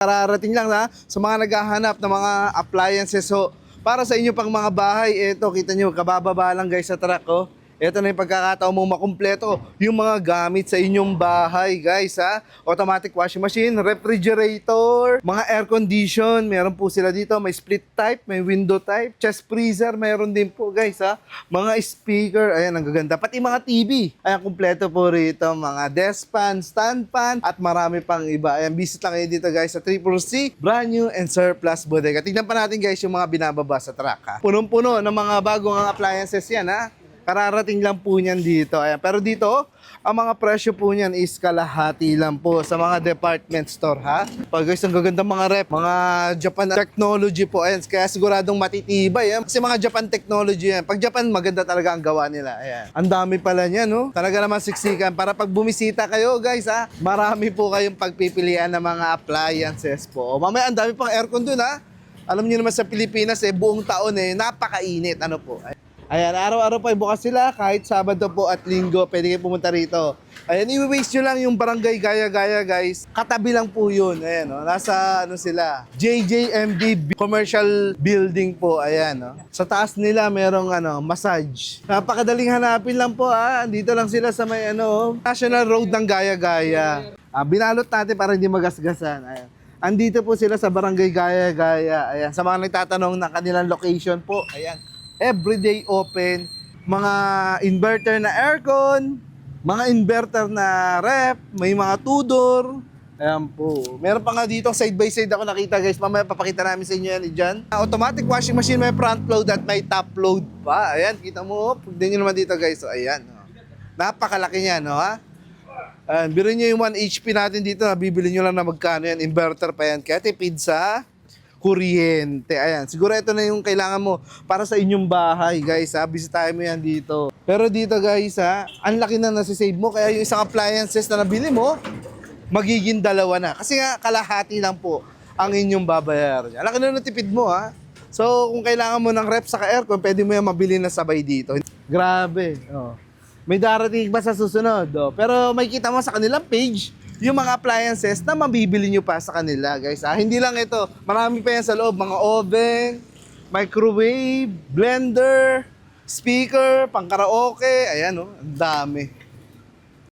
Kararating lang na sa mga naghahanap ng mga appliances. So, para sa inyo pang mga bahay, ito, kita nyo, kabababa lang guys sa truck, oh. Ito na yung pagkakataon mong makumpleto yung mga gamit sa inyong bahay, guys, ha. Automatic washing machine, refrigerator, mga air condition, meron po sila dito. May split type, may window type, chest freezer, meron din po, guys, ha. Mga speaker, ayan, ang gaganda. Pati mga TV, ayan, kumpleto po rito. Mga desk fan, stand fan, at marami pang iba. Ayan, visit lang kayo dito, guys, sa Triple C, brand new and surplus bodega. Tignan pa natin, guys, yung mga binababa sa truck, ha. Punong-puno ng mga bagong appliances yan, ha. Kararating lang po niyan dito. Ayan. Pero dito, ang mga presyo po niyan is kalahati lang po sa mga department store, ha? Pag guys, ang gaganda mga rep, mga Japan technology po. Ayan. Kaya siguradong matitibay. Ayan. Kasi mga Japan technology yan. Pag Japan, maganda talaga ang gawa nila. Ayan. Ang dami pala niyan, no? Talaga naman siksikan. Para pag bumisita kayo, guys, ha? Marami po kayong pagpipilian ng mga appliances po. Mamaya, ang dami pang aircon dun, ha? Alam niyo naman sa Pilipinas, buong taon, napakainit. Ano po? Ayan, araw-araw pa bukas sila, kahit Sabado po at Linggo, pwede kayo pumunta rito. Ayan, i-waste nyo lang yung barangay Gaya-Gaya, guys. Katabi lang po yun. Ayan, nasa sila, JJMD Commercial Building po. Ayan, sa taas nila merong massage. Napakadaling hanapin lang po, Dito lang sila sa may National Road ng Gaya-Gaya. Binalot natin para hindi magasgasan. Ayan. Andito po sila sa barangay Gaya-Gaya. Ayan, sa mga nagtatanong ng kanilang location po. Ayan. Everyday open, mga inverter na aircon, mga inverter na ref, may mga tudor. Ayan po. Meron pa nga dito side by side ako nakita, guys. Mamaya papakita namin sa inyo yan dyan. Automatic washing machine, may front load at may top load pa. Ayan, kita mo. Pagdan nyo naman dito, guys. So, ayan. Napakalaki niya, no, ha? Ayan, biro nyo yung 1 HP natin dito. Bibili nyo lang na magkano yan. Inverter pa yan. Kaya tipid sa kuryente. Ayan, siguro ito na yung kailangan mo para sa inyong bahay, guys, ha. Bisitahin mo yan dito. Pero dito, guys, ang laki na nasisave mo. Kaya yung isang appliances na nabili mo, magiging dalawa na. Kasi nga, kalahati lang po ang inyong babayaran. Ang laki na natipid mo, ha. So, kung kailangan mo ng ref sa aircon, pwede mo yan mabili na sabay dito. Grabe. May darating ba sa susunod? Pero may kita mo sa kanilang page, yung mga appliances na mabibili nyo pa sa kanila, guys. Hindi lang ito. Marami pa yan sa loob. Mga oven, microwave, blender, speaker, pang karaoke. Ayan, ang dami.